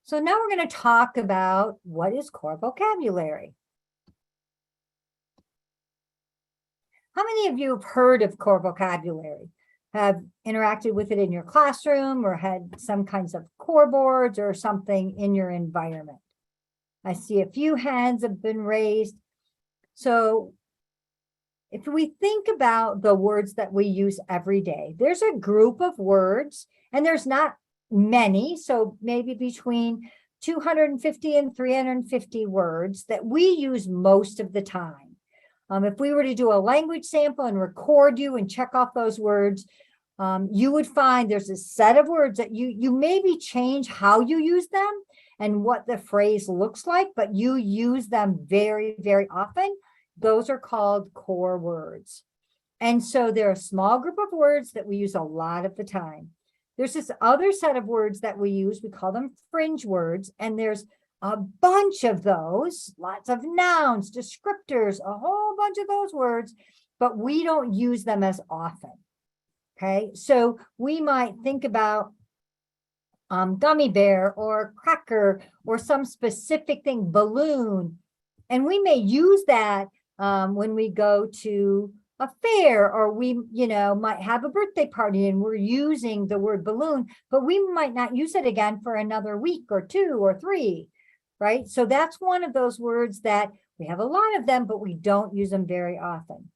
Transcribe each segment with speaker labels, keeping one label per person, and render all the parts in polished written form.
Speaker 1: So now we're going to talk about what is core vocabulary. How many of you have heard of core vocabulary? Have interacted with it in your classroom or had some kinds of core boards or something in your environment? I see a few hands have been raised. So if we think about the words that we use every day, there's a group of words, and there's not many, so maybe between 250 and 350 words that we use most of the time. If we were to do a language sample and record you and check off those words, you would find there's a set of words that you maybe change how you use them and what the phrase looks like, but you use them very, very often. Those are called core words. And so they're a small group of words that we use a lot of the time. There's this other set of words that we use, we call them fringe words, and there's a bunch of those, lots of nouns, descriptors, a whole bunch of those words, but we don't use them as often. Okay, so we might think about gummy bear or cracker or some specific thing, balloon, and we may use that when we go to a fair, or we, might have a birthday party and we're using the word balloon, but we might not use it again for another week or 2 or 3, right? So that's one of those words that we have a lot of them, but we don't use them very often.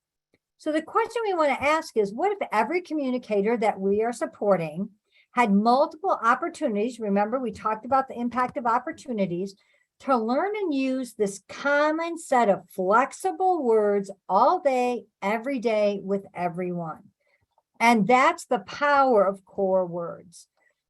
Speaker 1: So the question we want to ask is, what if every communicator that we are supporting had multiple opportunities? Remember, we talked about the impact of opportunities to learn and use this common set of flexible words all day, every day with everyone. And that's the power of core words.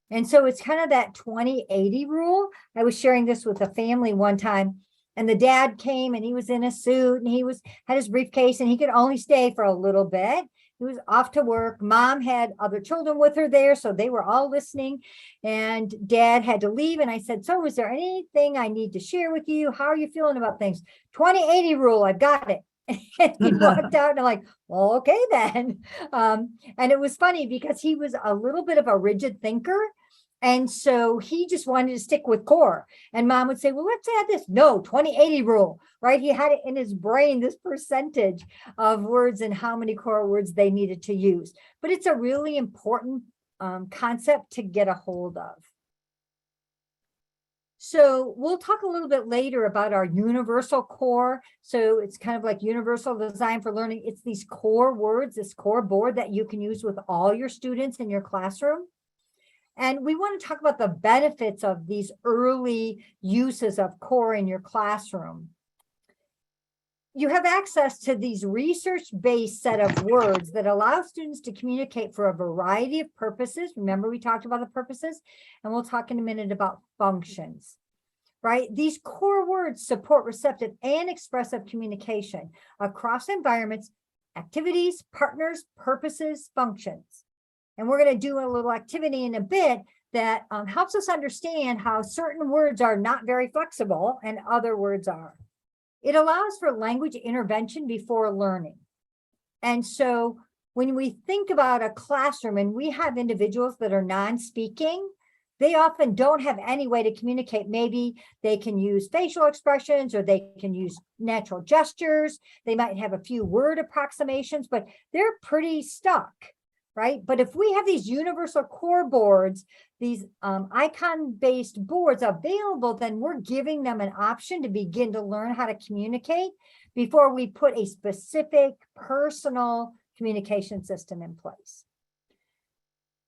Speaker 1: And so it's kind of that 20-80 rule. I was sharing this with a family one time, and the dad came and he was in a suit and he had his briefcase and he could only stay for a little bit. He was off to work. Mom had other children with her there, so they were all listening, and dad had to leave. And I said, so is there anything I need to share with you? How are you feeling about things? 20-80 rule, I've got it. And he walked out and I'm like, well, okay then. And it was funny because he was a little bit of a rigid thinker. And so he just wanted to stick with core. And mom would say, well, let's add this. No, 20-80 rule, right? He had it in his brain, this percentage of words and how many core words they needed to use. But it's a really important concept to get a hold of. So we'll talk a little bit later about our universal core. So it's kind of like universal design for learning. It's these core words, this core board that you can use with all your students in your classroom. And we want to talk about the benefits of these early uses of core in your classroom. You have access to these research-based set of words that allow students to communicate for a variety of purposes. Remember, we talked about the purposes, and we'll talk in a minute about functions, right? These core words support receptive and expressive communication across environments, activities, partners, purposes, functions. And we're going to do a little activity in a bit that helps us understand how certain words are not very flexible and other words are. It allows for language intervention before learning. And so when we think about a classroom and we have individuals that are non-speaking, they often don't have any way to communicate. Maybe they can use facial expressions or they can use natural gestures. They might have a few word approximations, but they're pretty stuck. Right? But if we have these universal core boards, these icon-based boards available, then we're giving them an option to begin to learn how to communicate before we put a specific personal communication system in place.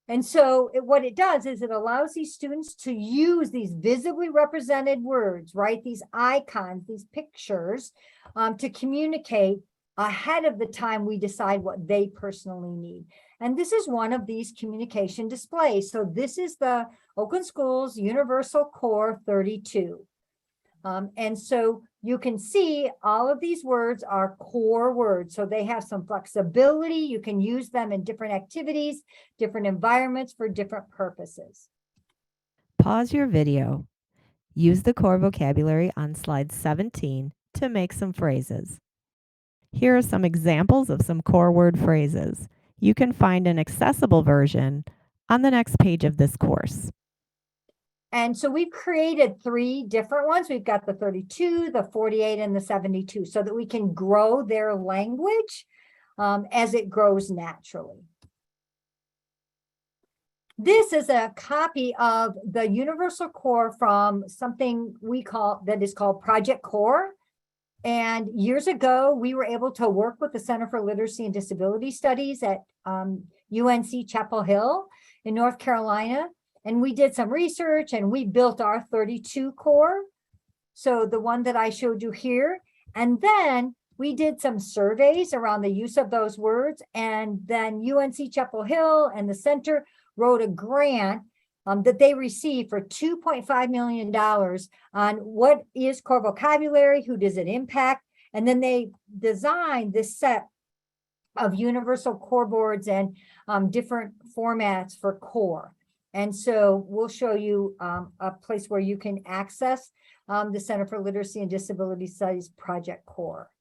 Speaker 1: And so what it does is it allows these students to use these visibly represented words, right? These icons, these pictures, to communicate ahead of the time we decide what they personally need. And this is one of these communication displays. So this is the Oakland Schools Universal Core 32. And so you can see all of these words are core words. So they have some flexibility. You can use them in different activities, different environments for different purposes.
Speaker 2: Pause your video. Use the core vocabulary on slide 17 to make some phrases. Here are some examples of some core word phrases. You can find an accessible version on the next page of this course.
Speaker 1: And so we've created 3 different ones. We've got the 32, the 48, and the 72, so that we can grow their language as it grows naturally. This is a copy of the Universal Core from something that is called Project Core. And years ago, we were able to work with the Center for Literacy and Disability Studies at UNC Chapel Hill in North Carolina. And we did some research and we built our 32 core. So the one that I showed you here. And then we did some surveys around the use of those words. And then UNC Chapel Hill and the center wrote a grant that they received for $2.5 million on what is core vocabulary, who does it impact, and then they designed this set of universal core boards and different formats for core. And so we'll show you a place where you can access the Center for Literacy and Disability Studies Project Core.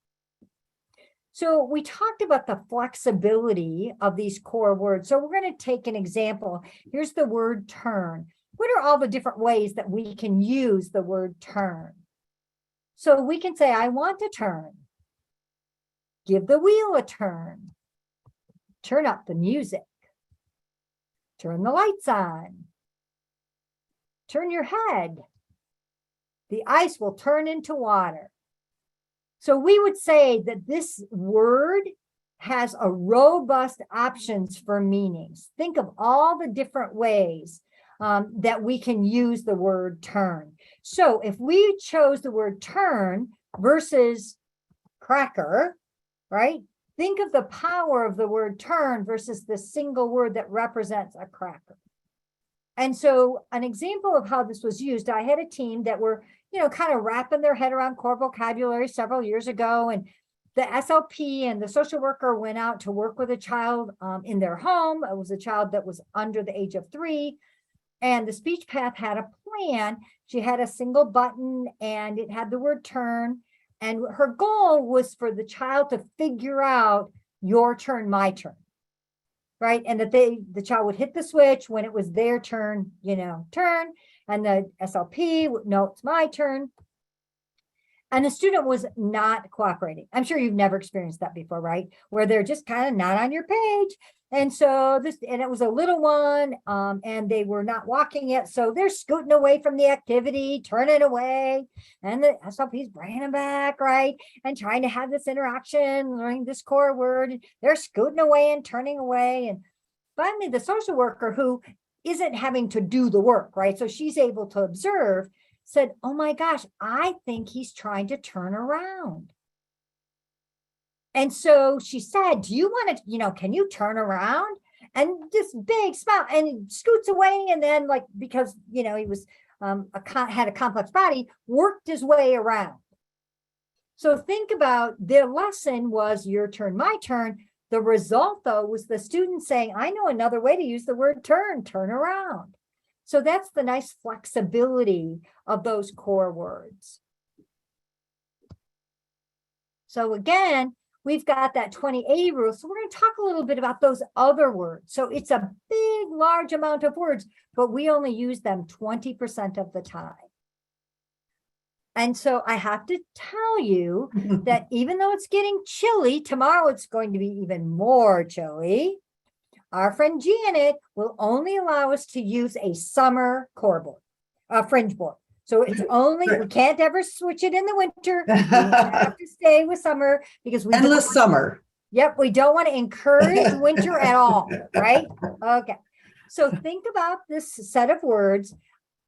Speaker 1: So we talked about the flexibility of these core words. So we're going to take an example. Here's the word turn. What are all the different ways that we can use the word turn? So we can say, I want to turn. Give the wheel a turn. Turn up the music. Turn the lights on. Turn your head. The ice will turn into water. So we would say that this word has a robust options for meanings. Think of all the different ways that we can use the word turn. So if we chose the word turn versus cracker, right? Think of the power of the word turn versus the single word that represents a cracker. And so an example of how this was used, I had a team that were, kind of wrapping their head around core vocabulary several years ago. And the SLP and the social worker went out to work with a child in their home. It was a child that was under the age of 3. And the speech path had a plan. She had a single button and it had the word turn. And her goal was for the child to figure out your turn, my turn. Right. And that the child would hit the switch when it was their turn, turn. And the SLP, no, it's my turn. And the student was not cooperating. I'm sure you've never experienced that before, right? Where they're just kind of not on your page. And so and it was a little one, and they were not walking yet. So they're scooting away from the activity, turning away. And the SLP's bringing them back, right? And trying to have this interaction, learning this core word. They're scooting away and turning away. And finally, the social worker, who isn't having to do the work, right? So she's able to observe, said, oh my gosh, I think he's trying to turn around. And so she said, do you want to, can you turn around? And this big smile, and he scoots away. And then because, he was, had a complex body, worked his way around. So think about their lesson was your turn, my turn. The result, though, was the student saying, I know another way to use the word turn around. So that's the nice flexibility of those core words. So again, we've got that 20-80 rule. So we're going to talk a little bit about those other words. So it's a big, large amount of words, but we only use them 20% of the time. And so I have to tell you that even though it's getting chilly, tomorrow it's going to be even more chilly. Our friend Janet will only allow us to use a summer core board, a fringe board. So it's only, we can't ever switch it in the winter. We have to stay with summer because we
Speaker 3: endless summer.
Speaker 1: Yep, we don't want to encourage winter at all, right? Okay. So think about this set of words.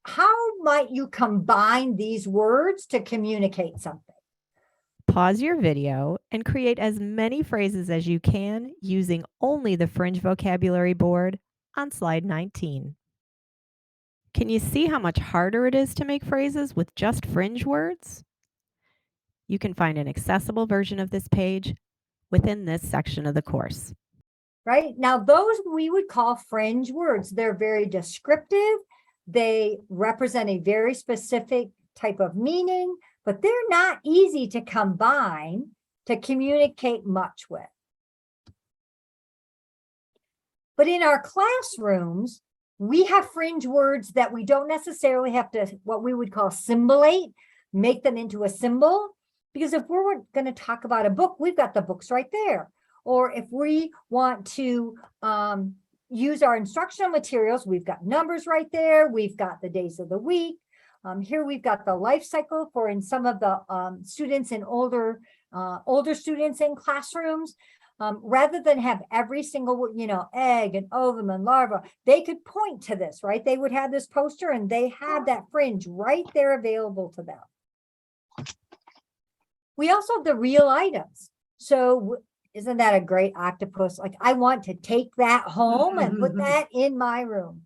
Speaker 1: How might you combine these words to communicate something?
Speaker 2: Pause your video and create as many phrases as you can using only the Fringe Vocabulary Board on slide 19. Can you see how much harder it is to make phrases with just fringe words? You can find an accessible version of this page within this section of the course.
Speaker 1: Right? Now, those we would call fringe words. They're very descriptive. They represent a very specific type of meaning, but they're not easy to combine to communicate much with. But in our classrooms, We have fringe words that we don't necessarily have to, what we would call symbolate, make them into a symbol. Because if we're going to talk about a book, we've got the books right there. Or if we want to use our instructional materials, we've got numbers right there. We've got the days of the week. Here we've got the life cycle for in some of the students in older students in classrooms. Rather than have every single, egg and ovum and larva, they could point to this, right? They would have this poster and they had that fringe right there available to them. We also have the real items. So isn't that a great octopus? Like, I want to take that home and put that in my room.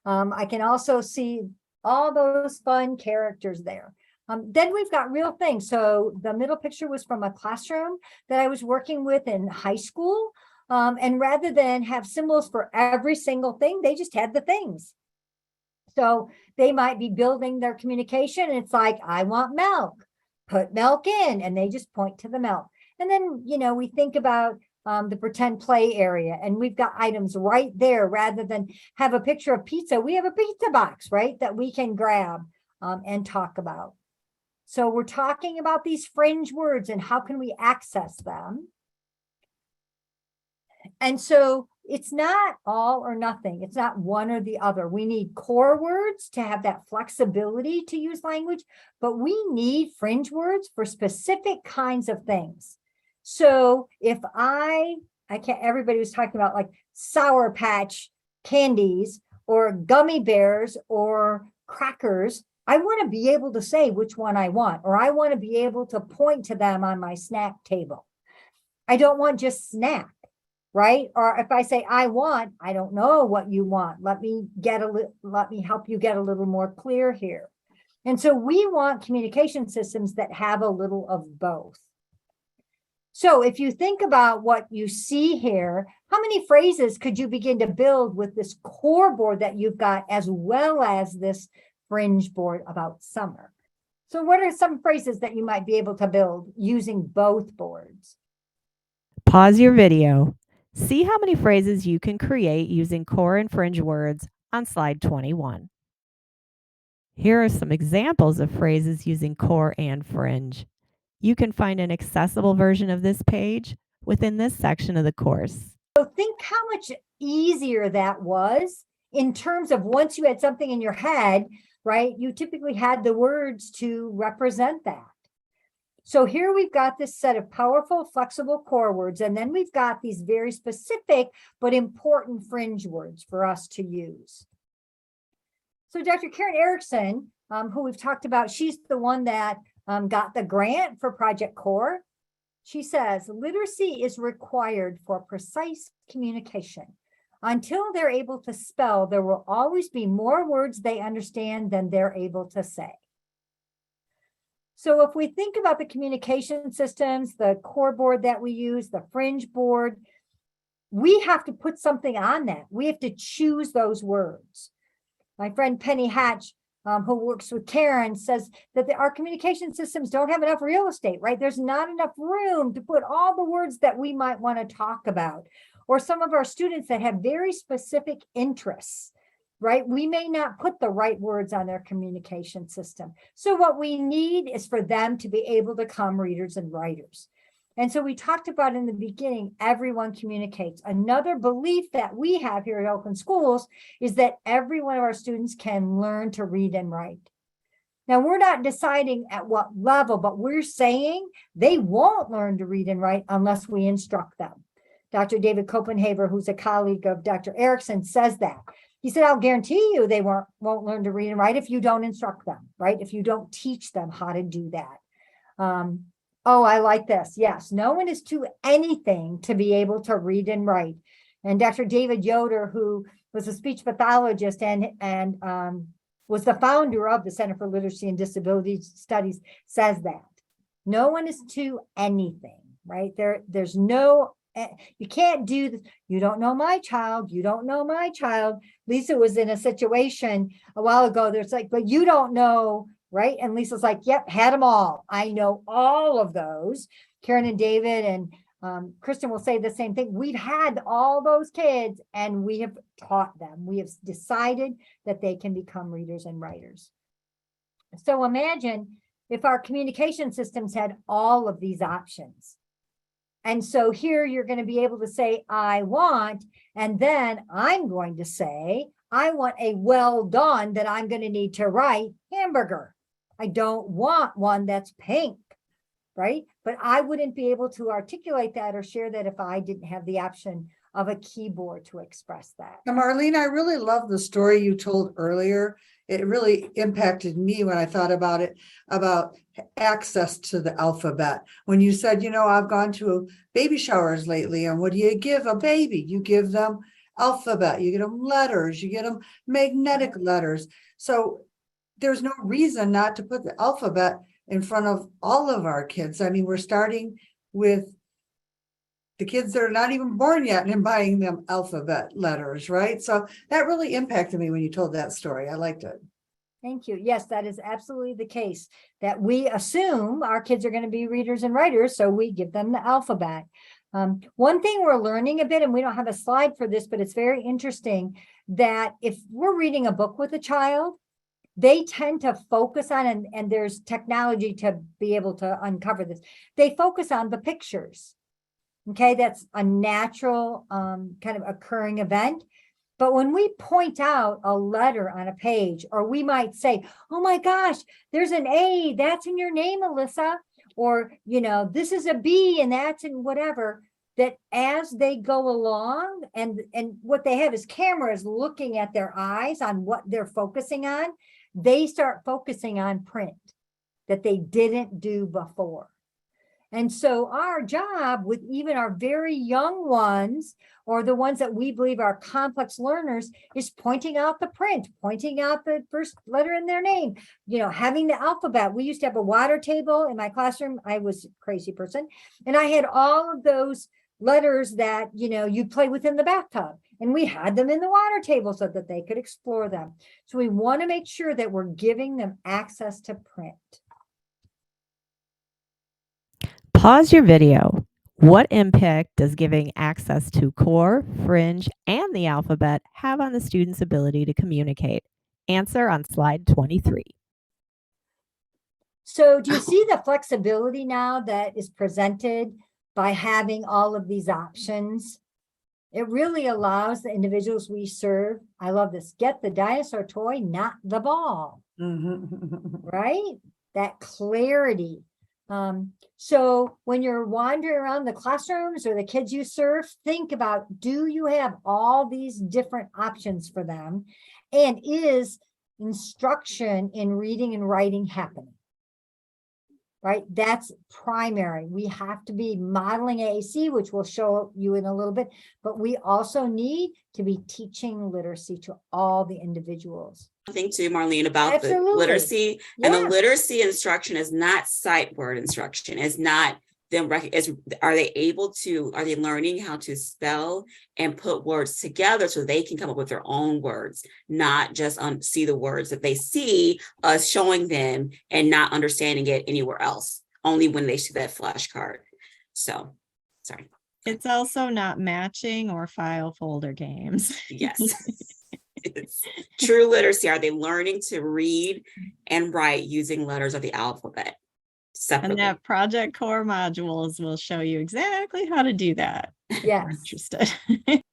Speaker 1: I can also see all those fun characters there. Then we've got real things. So the middle picture was from a classroom that I was working with in high school. And rather than have symbols for every single thing, they just had the things. So they might be building their communication. And it's like, I want milk, put milk in, and they just point to the milk. And then, we think about the pretend play area, and we've got items right there. Rather than have a picture of pizza, we have a pizza box, right, that we can grab and talk about. So we're talking about these fringe words and how can we access them. And so it's not all or nothing. It's not one or the other. We need core words to have that flexibility to use language, but we need fringe words for specific kinds of things. So if I can't, everybody was talking about like Sour Patch candies or gummy bears or crackers, I want to be able to say which one I want, or I want to be able to point to them on my snack table. I don't want just snack, right? Or if I say I want, I don't know what you want. Let me help you get a little more clear here. And so we want communication systems that have a little of both. So if you think about what you see here, how many phrases could you begin to build with this core board that you've got, as well as this fringe board about summer? So what are some phrases that you might be able to build using both boards?
Speaker 2: Pause your video. See how many phrases you can create using core and fringe words on slide 21. Here are some examples of phrases using core and fringe. You can find an accessible version of this page within this section of the course.
Speaker 1: So think how much easier that was in terms of once you had something in your head, right? You typically had the words to represent that. So here we've got this set of powerful, flexible core words, and then we've got these very specific but important fringe words for us to use. So Dr. Karen Erickson, who we've talked about, she's the one that got the grant for Project Core. She says, literacy is required for precise communication. Until they're able to spell, there will always be more words they understand than they're able to say. So if we think about the communication systems, the core board that we use, the fringe board, we have to put something on that. We have to choose those words. My friend Penny Hatch, who works with Karen, says that our communication systems don't have enough real estate, right? There's not enough room to put all the words that we might want to talk about. Or some of our students that have very specific interests, right? We may not put the right words on their communication system. So what we need is for them to be able to become readers and writers. And so we talked about in the beginning, everyone communicates. Another belief that we have here at Oakland Schools is that every one of our students can learn to read and write. Now, we're not deciding at what level, but we're saying they won't learn to read and write unless we instruct them. Dr. David Copenhaver, who's a colleague of Dr. Erickson, says that. He said, I'll guarantee you they won't learn to read and write if you don't instruct them, right? If you don't teach them how to do that. Oh, I like this. Yes, no one is too anything to be able to read and write. And Dr. David Yoder, who was a speech pathologist and was the founder of the Center for Literacy and Disability Studies, says that. No one is too anything, right? There's no, you can't do this. You don't know my child. You don't know my child. Lisa was in a situation a while ago. There's like, but you don't know, right? And Lisa's like, yep, had them all. I know all of those. Karen and David and Kristen will say the same thing. We've had all those kids and we have taught them. We have decided that they can become readers and writers. So imagine if our communication systems had all of these options. And so here you're going to be able to say, I want, and then I'm going to say, I want a well done that I'm going to need to write hamburger. I don't want one that's pink, right? But I wouldn't be able to articulate that or share that if I didn't have the option of a keyboard to express that.
Speaker 3: Now, Marlene, I really love the story you told earlier. It really impacted me when I thought about it, about access to the alphabet. When you said, I've gone to baby showers lately, and what do you give a baby? You give them alphabet, you get them letters, you get them magnetic letters. So there's no reason not to put the alphabet in front of all of our kids. I mean, we're starting with the kids that are not even born yet and buying them alphabet letters, right? So that really impacted me when you told that story. I liked it.
Speaker 1: Thank you. Yes, that is absolutely the case, that we assume our kids are going to be readers and writers, so we give them the alphabet. One thing we're learning a bit, and we don't have a slide for this, but it's very interesting, that if we're reading a book with a child, they tend to focus on, and there's technology to be able to uncover this, they focus on the pictures. Okay, that's a natural kind of occurring event. But when we point out a letter on a page, or we might say, oh my gosh, there's an A, that's in your name, Alyssa, or, this is a B and that's in whatever, that as they go along, and what they have is cameras looking at their eyes on what they're focusing on, they start focusing on print that they didn't do before. And so our job with even our very young ones, or the ones that we believe are complex learners, is pointing out the print, pointing out the first letter in their name, having the alphabet. We used to have a water table in my classroom. I was a crazy person. And I had all of those letters that, you play with in the bathtub. And we had them in the water table so that they could explore them. So we want to make sure that we're giving them access to print.
Speaker 2: Pause your video. What impact does giving access to core, fringe, and the alphabet have on the student's ability to communicate? Answer on slide 23.
Speaker 1: So do you see the flexibility now that is presented by having all of these options? It really allows the individuals we serve, I love this, get the dinosaur toy, not the ball, right? That clarity. So when you're wandering around the classrooms or the kids you serve, think about, do you have all these different options for them? And is instruction in reading and writing happening? Right? That's primary. We have to be modeling AAC, which we'll show you in a little bit, but we also need to be teaching literacy to all the individuals.
Speaker 4: Thing too, Marlene, about
Speaker 1: Absolutely.
Speaker 4: the literacy,
Speaker 1: Yeah.
Speaker 4: and the literacy instruction is not sight word instruction. It's not them. Are they learning how to spell and put words together so they can come up with their own words, not just see the words that they see us showing them and not understanding it anywhere else, only when they see that flashcard. So, sorry.
Speaker 5: It's also not matching or file folder games.
Speaker 4: Yes. It's true literacy. Are they learning to read and write using letters of the alphabet separately?
Speaker 5: And that Project Core modules will show you exactly how to do that. If you're
Speaker 1: Yes.
Speaker 5: interested.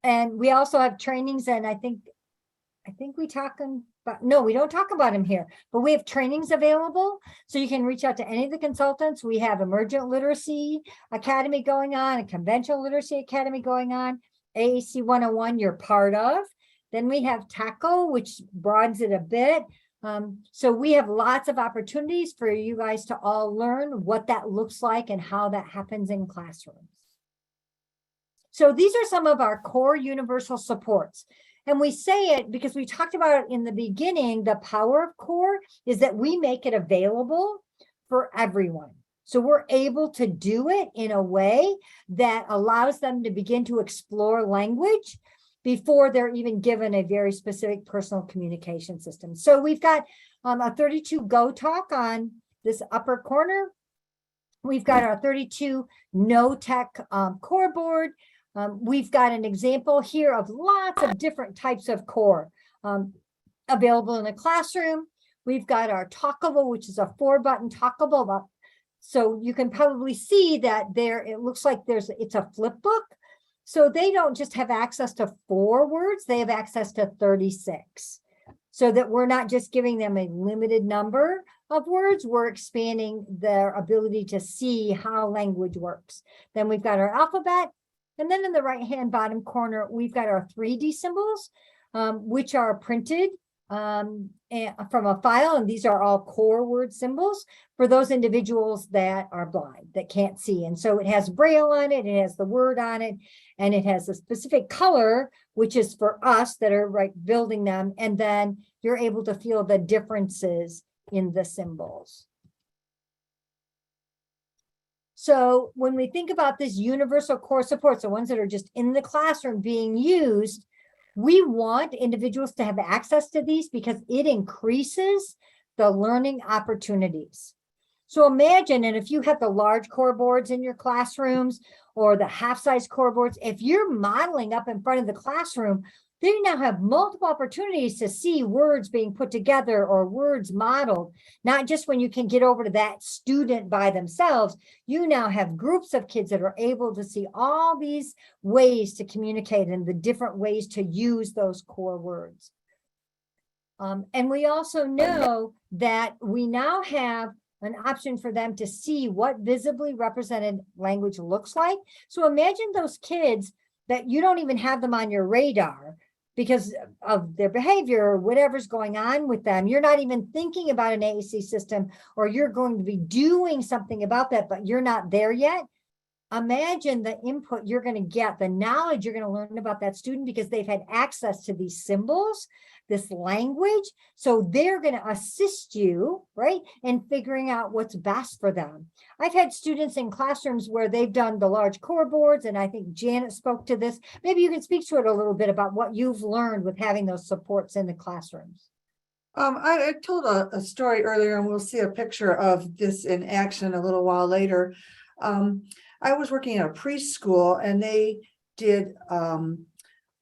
Speaker 1: And we also have trainings, and I think we talk about, no, we don't talk about them here, but we have trainings available. So you can reach out to any of the consultants. We have Emergent Literacy Academy going on, a Conventional Literacy Academy going on, AAC 101 you're part of. Then we have TACO, which broadens it a bit. So we have lots of opportunities for you guys to all learn what that looks like and how that happens in classrooms. So these are some of our core universal supports. And we say it because we talked about it in the beginning. The power of core is that we make it available for everyone. So we're able to do it in a way that allows them to begin to explore language before they're even given a very specific personal communication system. So we've got a 32 Go talk on this upper corner. We've got our 32 no tech core board. We've got an example here of lots of different types of core available in the classroom. We've got our talkable, which is a 4-button talkable. So you can probably see that there, it looks like it's a flip book. So they don't just have access to 4 words, they have access to 36. So that we're not just giving them a limited number of words, we're expanding their ability to see how language works. Then we've got our alphabet. And then in the right-hand bottom corner, we've got our 3D symbols, which are printed from a file. And these are all core word symbols for those individuals that are blind, that can't see. And so it has Braille on it, it has the word on it, and it has a specific color, which is for us that are building them. And then you're able to feel the differences in the symbols. So when we think about this universal core support, so ones that are just in the classroom being used, we want individuals to have access to these because it increases the learning opportunities. So imagine, and if you have the large core boards in your classrooms or the half-size core boards, if you're modeling up in front of the classroom, they now have multiple opportunities to see words being put together or words modeled, not just when you can get over to that student by themselves. You now have groups of kids that are able to see all these ways to communicate and the different ways to use those core words. And we also know that we now have an option for them to see what visibly represented language looks like. So imagine those kids that you don't even have them on your radar because of their behavior or whatever's going on with them. You're not even thinking about an AAC system, or you're going to be doing something about that, but you're not there yet. Imagine the input you're going to get, the knowledge you're going to learn about that student because they've had access to these symbols, this language. So they're going to assist you, right, in figuring out what's best for them. I've had students in classrooms where they've done the large core boards, and I think Janet spoke to this. Maybe you can speak to it a little bit about what you've learned with having those supports in the classrooms.
Speaker 3: I told a story earlier, and we'll see a picture of this in action a little while later. I was working in a preschool, and they did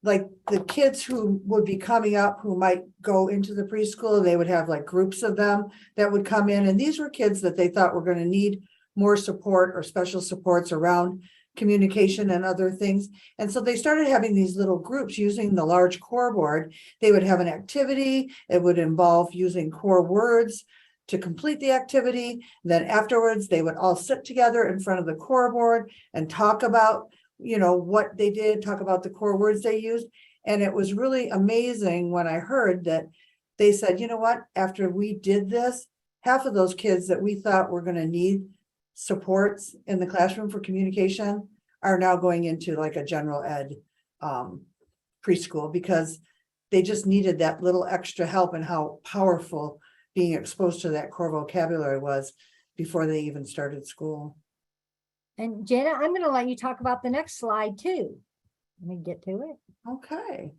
Speaker 3: like the kids who would be coming up who might go into the preschool, they would have like groups of them that would come in. And these were kids that they thought were going to need more support or special supports around communication and other things. And so they started having these little groups using the large core board. They would have an activity. It would involve using core words to complete the activity. Then afterwards, they would all sit together in front of the core board and talk about, you know, what they did, talk about the core words they used. And it was really amazing when I heard that they said, you know what, after we did this, half of those kids that we thought were going to need supports in the classroom for communication are now going into like a general ed preschool because they just needed that little extra help, and how powerful being exposed to that core vocabulary was before they even started school.
Speaker 1: And Jana, I'm going to let you talk about the next slide too. Let me get to it.
Speaker 3: Okay.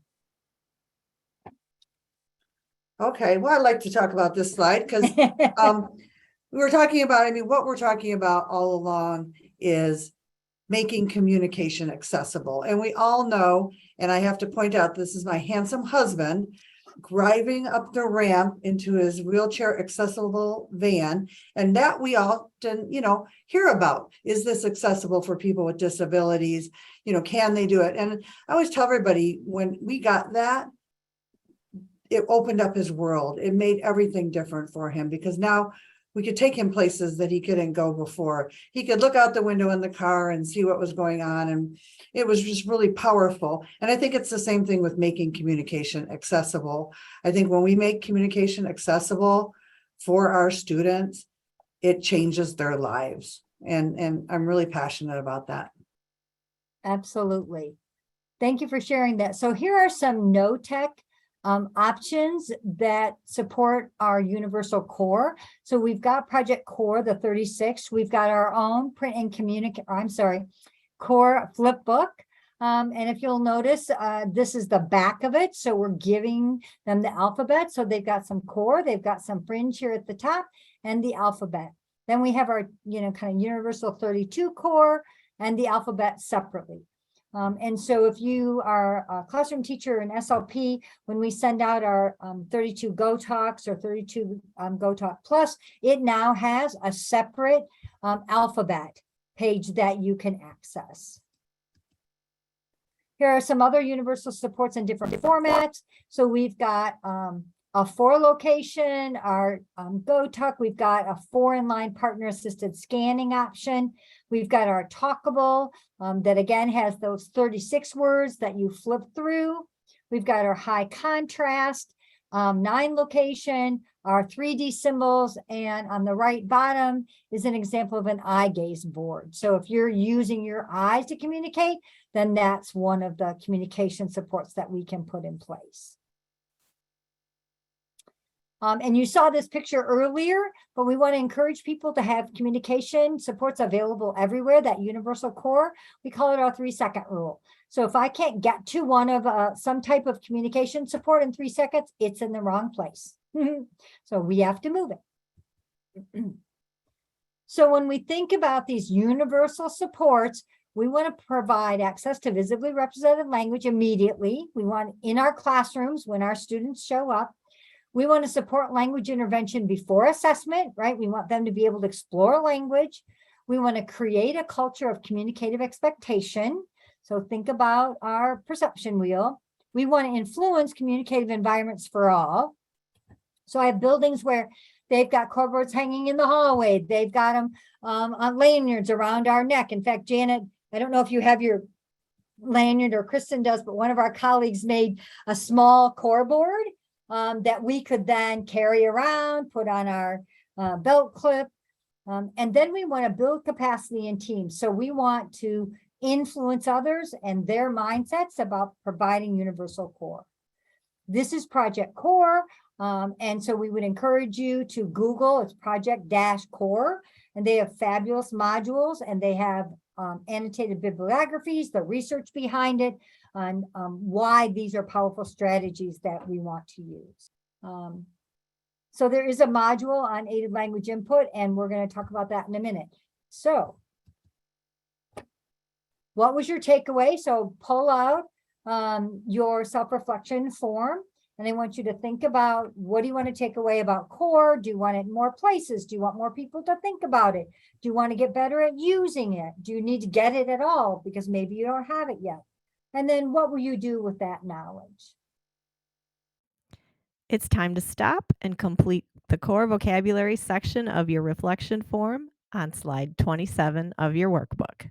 Speaker 3: Okay, well, I'd like to talk about this slide because we were talking about, I mean, what we're talking about all along is making communication accessible. And we all know, and I have to point out, this is my handsome husband driving up the ramp into his wheelchair accessible van. And that we often, you know, hear about. Is this accessible for people with disabilities? You know, can they do it? And I always tell everybody, when we got that, it opened up his world. It made everything different for him because now we could take him places that he couldn't go before. He could look out the window in the car and see what was going on. And it was just really powerful. And I think it's the same thing with making communication accessible. I think when we make communication accessible for our students, it changes their lives. And I'm really passionate about that.
Speaker 1: Absolutely. Thank you for sharing that. So here are some no tech options that support our universal core. So we've got Project Core, the 36. We've got our own print and communicate, Core flip book. And if you'll notice, this is the back of it. So we're giving them the alphabet. So they've got some core, they've got some fringe here at the top, and the alphabet. Then we have our, kind of universal 32 core and the alphabet separately. And so if you are a classroom teacher in SLP, when we send out our 32 Go Talks or 32 Go Talk Plus, it now has a separate alphabet page that you can access. Here are some other universal supports in different formats. So we've got a 4 location, our Go Talk. We've got a 4 inline partner assisted scanning option. We've got our Talkable that again has those 36 words that you flip through. We've got our high contrast, 9 location, our 3D symbols, and on the right bottom is an example of an eye gaze board. So if you're using your eyes to communicate, then that's one of the communication supports that we can put in place. And you saw this picture earlier, but we want to encourage people to have communication supports available everywhere, that universal core. We call it our 3-second rule. So if I can't get to one of some type of communication support in 3 seconds, it's in the wrong place. So we have to move it. So when we think about these universal supports, we want to provide access to visibly represented language immediately. We want in our classrooms when our students show up. We want to support language intervention before assessment, right? We want them to be able to explore language. We want to create a culture of communicative expectation. So think about our perception wheel. We want to influence communicative environments for all. So I have buildings where they've got core boards hanging in the hallway. They've got them on lanyards around our neck. In fact, Janet, I don't know if you have your lanyard or Kristen does, but one of our colleagues made a small core board that we could then carry around, put on our belt clip. And then we want to build capacity in teams. So we want to influence others and their mindsets about providing universal core. This is Project Core. And so we would encourage you to Google, it's Project-Core, and they have fabulous modules and they have annotated bibliographies, the research behind it, on why these are powerful strategies that we want to use. So there is a module on aided language input, and we're going to talk about that in a minute. So what was your takeaway? So pull out your self-reflection form, and I want you to think about, what do you want to take away about core? Do you want it in more places? Do you want more people to think about it? Do you want to get better at using it? Do you need to get it at all because maybe you don't have it yet? And then what will you do with that knowledge?
Speaker 2: It's time to stop and complete the core vocabulary section of your reflection form on slide 27 of your workbook.